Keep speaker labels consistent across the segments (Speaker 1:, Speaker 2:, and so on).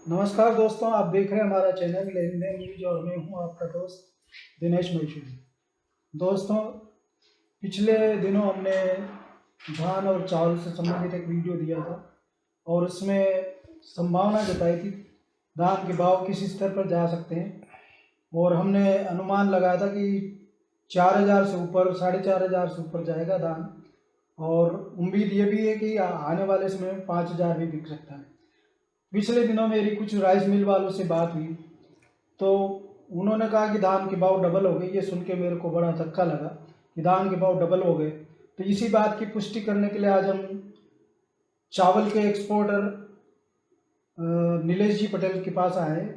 Speaker 1: नमस्कार दोस्तों, आप देख रहे हैं हमारा चैनल लेन देन न्यूज और मैं हूं आपका दोस्त दिनेश मैशूरी। दोस्तों, पिछले दिनों हमने धान और चावल से संबंधित एक वीडियो दिया था और उसमें संभावना जताई थी धान के भाव किस स्तर पर जा सकते हैं और हमने अनुमान लगाया था कि 4,000 से ऊपर, 4,500 से ऊपर जाएगा धान और उम्मीद ये भी है कि आने वाले समय में 5,000 भी बिक सकता है। पिछले दिनों मेरी कुछ राइस मिल वालों से बात हुई तो उन्होंने कहा कि धान के भाव डबल हो गए। ये सुन के मेरे को बड़ा धक्का लगा कि धान के भाव डबल हो गए। तो इसी बात की पुष्टि करने के लिए आज हम चावल के एक्सपोर्टर नीलेश जी पटेल के पास आए।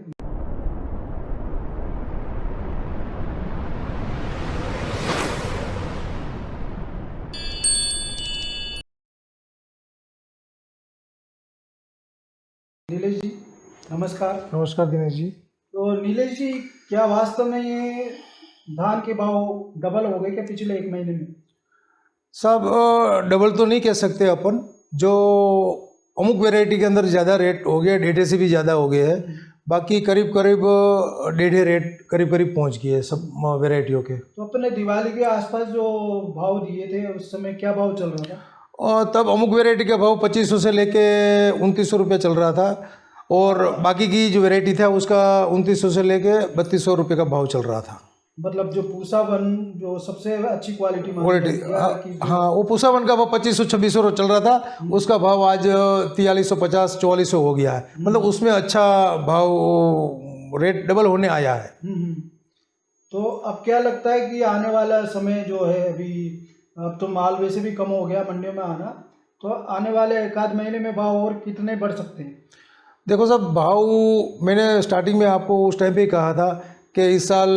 Speaker 1: नीलेश जी नमस्कार।
Speaker 2: नमस्कार दिनेश जी।
Speaker 1: तो नीलेश जी, क्या वास्तव में ये धान के भाव डबल हो गए क्या पिछले एक महीने में?
Speaker 2: साहब, डबल तो नहीं कह सकते अपन। जो अमुक वैरायटी के अंदर ज़्यादा रेट हो गया, डेढ़े से भी ज़्यादा हो गया है। बाकी करीब करीब डेढ़े रेट करीब करीब पहुंच गए सब वैरायटियों के।
Speaker 1: तो अपने दिवाली के आसपास जो भाव दिए थे उस समय क्या भाव चल रहा था?
Speaker 2: और तब अमुक वैरायटी का भाव 2500 से लेके 2900 रुपये चल रहा था और बाकी की जो वैरायटी था उसका 2900 से लेके 3200 रुपये का भाव चल रहा था।
Speaker 1: मतलब जो पूसा वन जो सबसे अच्छी क्वालिटी
Speaker 2: क्वालिटी, हाँ, वो पूसा वन का भाव 2500-2600 चल रहा था। उसका भाव आज 4350-4400 हो गया है। मतलब उसमें अच्छा भाव, रेट डबल होने आया है।
Speaker 1: तो अब क्या लगता है कि आने वाला समय जो है अभी, अब तो माल वैसे भी कम हो गया मंडियों में आना, तो आने वाले एक आध महीने में भाव और कितने बढ़ सकते हैं?
Speaker 2: देखो साहब, भाव मैंने स्टार्टिंग में आपको उस टाइम पे कहा था कि इस साल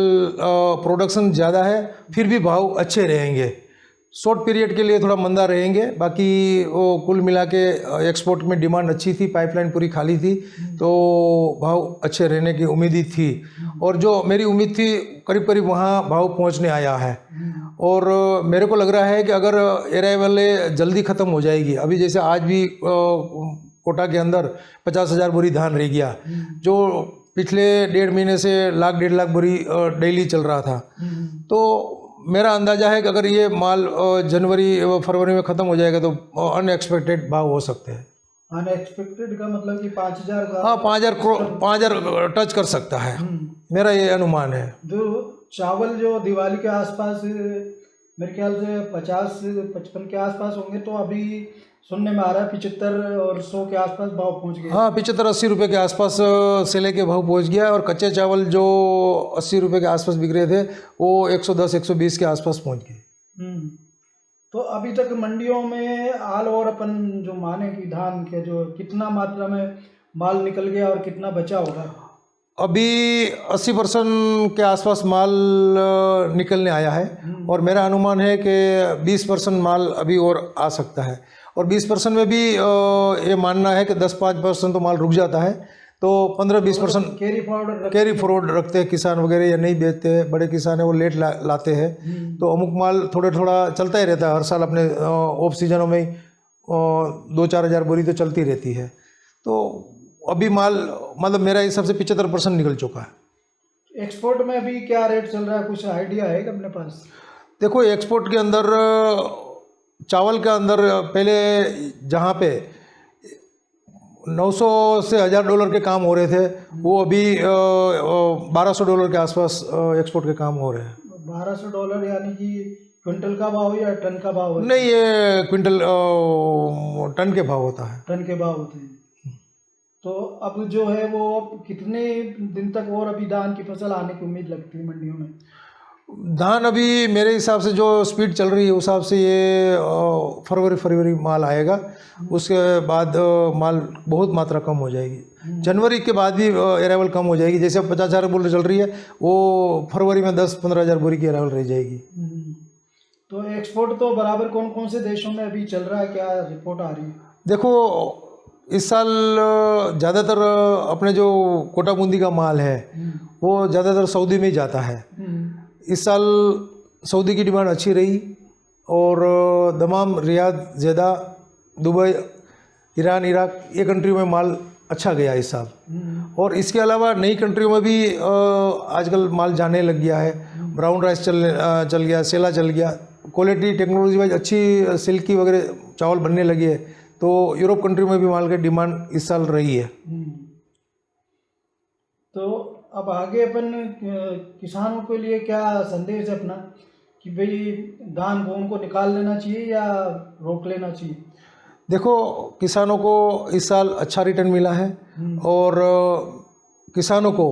Speaker 2: प्रोडक्शन ज़्यादा है, फिर भी भाव अच्छे रहेंगे। शॉर्ट पीरियड के लिए थोड़ा मंदा रहेंगे, बाकी वो कुल मिला के एक्सपोर्ट में डिमांड अच्छी थी, पाइपलाइन पूरी खाली थी, तो भाव अच्छे रहने की उम्मीद ही थी। और जो मेरी उम्मीद थी करीब करीब वहाँ भाव पहुँचने आया है। और मेरे को लग रहा है कि अगर अराइवल जल्दी ख़त्म हो जाएगी, अभी जैसे आज भी कोटा के अंदर 50,000 बोरी धान रह गया, जो पिछले 1.5 महीने से लाख 1.5 लाख बोरी डेली चल रहा था। तो मेरा अंदाज़ा है कि अगर ये माल जनवरी फरवरी में ख़त्म हो जाएगा तो अनएक्सपेक्टेड भाव हो सकते हैं।
Speaker 1: अनएक्सपेक्टेड का मतलब कि 5,000 का?
Speaker 2: हाँ, 5,000 टच कर सकता है, मेरा ये अनुमान है।
Speaker 1: जो चावल जो दिवाली के आसपास मेरे ख्याल से 50 से 55 के आसपास होंगे, तो अभी सुनने में आ रहा है 75 और 100 के आसपास भाव पहुंच गए।
Speaker 2: हाँ, 75-80 रुपये के आसपास सेले के भाव पहुंच गया। और कच्चे चावल जो 80 रुपये के आसपास बिक रहे थे वो 110-120 के आसपास पहुंच गए।
Speaker 1: तो अभी तक मंडियों में ऑल ओवर अपन जो माने कि धान के जो कितना मात्रा में माल निकल गया और कितना बचा होगा?
Speaker 2: अभी 80% के आसपास माल निकलने आया है और मेरा अनुमान है कि 20% माल अभी और आ सकता है। और 20% में भी ये मानना है कि 10-5% तो माल रुक जाता है, तो 15-20% कैरी फॉरवर्ड रखते हैं किसान वगैरह, या नहीं बेचते हैं। बड़े किसान है वो लेट लाते हैं, तो अमुक माल थोड़ा थोड़ा चलता ही रहता है। हर साल अपने ऑफ सीजनों में 2-4 हज़ार बोरी तो चलती रहती है। तो अभी माल मतलब मेरा हिसाब से 75% निकल चुका है।
Speaker 1: एक्सपोर्ट में अभी क्या रेट चल रहा है, कुछ आइडिया है कि अपने पास?
Speaker 2: देखो, एक्सपोर्ट के अंदर चावल के अंदर पहले जहाँ पे 900 से $1,000 के काम हो रहे थे, वो अभी $1,200 के आसपास एक्सपोर्ट के काम हो रहे हैं।
Speaker 1: $1,200 यानी कि क्विंटल का भाव या टन का भाव?
Speaker 2: नहीं, ये क्विंटल टन के भाव होता है।
Speaker 1: टन के भाव होते हैं। तो अब जो है वो कितने दिन तक और अभी धान की फसल आने की उम्मीद लगती है मंडियों में?
Speaker 2: धान अभी मेरे हिसाब से जो स्पीड चल रही है उस हिसाब से ये फरवरी माल आएगा। उसके बाद माल बहुत मात्रा कम हो जाएगी। जनवरी के बाद भी अराइवल कम हो जाएगी। जैसे अब 50,000 बोरी चल रही है, वो फरवरी में 10-15 हज़ार बोरी की अराइवल रह जाएगी।
Speaker 1: तो एक्सपोर्ट तो बराबर कौन कौन से देशों में अभी चल रहा है, क्या रिपोर्ट आ रही है?
Speaker 2: देखो, इस साल ज़्यादातर अपने जो कोटा बूंदी का माल है वो ज़्यादातर सऊदी में ही जाता है। इस साल सऊदी की डिमांड अच्छी रही और दमाम, रियाद, जेदा, दुबई, ईरान, इराक, ये कंट्री में माल अच्छा गया इस साल। और इसके अलावा नई कंट्रियों में भी आजकल माल जाने लग गया है। ब्राउन राइस चल गया, सेला चल गया। क्वालिटी टेक्नोलॉजी वाइज अच्छी सिल्की वगैरह चावल बनने लगी है, तो यूरोप कंट्री में भी माल की डिमांड इस साल रही है।
Speaker 1: तो अब आगे अपन किसानों के लिए क्या संदेश है अपना कि भाई धान गेहूं को निकाल लेना चाहिए या रोक लेना चाहिए?
Speaker 2: देखो, किसानों को इस साल अच्छा रिटर्न मिला है और किसानों को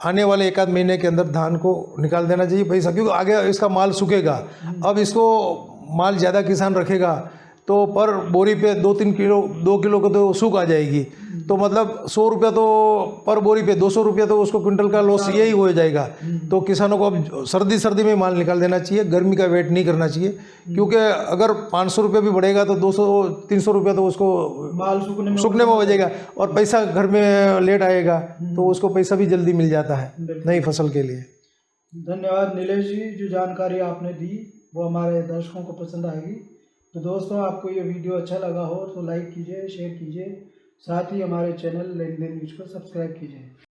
Speaker 2: आने वाले एक आध महीने के अंदर धान को निकाल देना चाहिए पैसा, क्योंकि आगे इसका माल सूखेगा। अब इसको माल ज़्यादा किसान रखेगा तो पर बोरी पे 2 किलो को तो सूख आ जाएगी, तो मतलब 100 रुपया तो पर बोरी पे 200 रुपया तो उसको क्विंटल का लॉस यही हो जाएगा। तो किसानों को अब सर्दी में माल निकाल देना चाहिए, गर्मी का वेट नहीं करना चाहिए, क्योंकि अगर 500 रुपया भी बढ़ेगा तो 200-300 रुपया तो उसको
Speaker 1: माल
Speaker 2: सूखने में हो जाएगा और पैसा घर में लेट आएगा, तो उसको पैसा भी जल्दी मिल जाता है नई फसल के लिए।
Speaker 1: धन्यवाद नीलेश जी, जो जानकारी आपने दी वो हमारे दर्शकों को पसंद आएगी। तो दोस्तों, आपको ये वीडियो अच्छा लगा हो तो लाइक कीजिए, शेयर कीजिए, साथ ही हमारे चैनल लेन देन न्यूज़ को सब्सक्राइब कीजिए।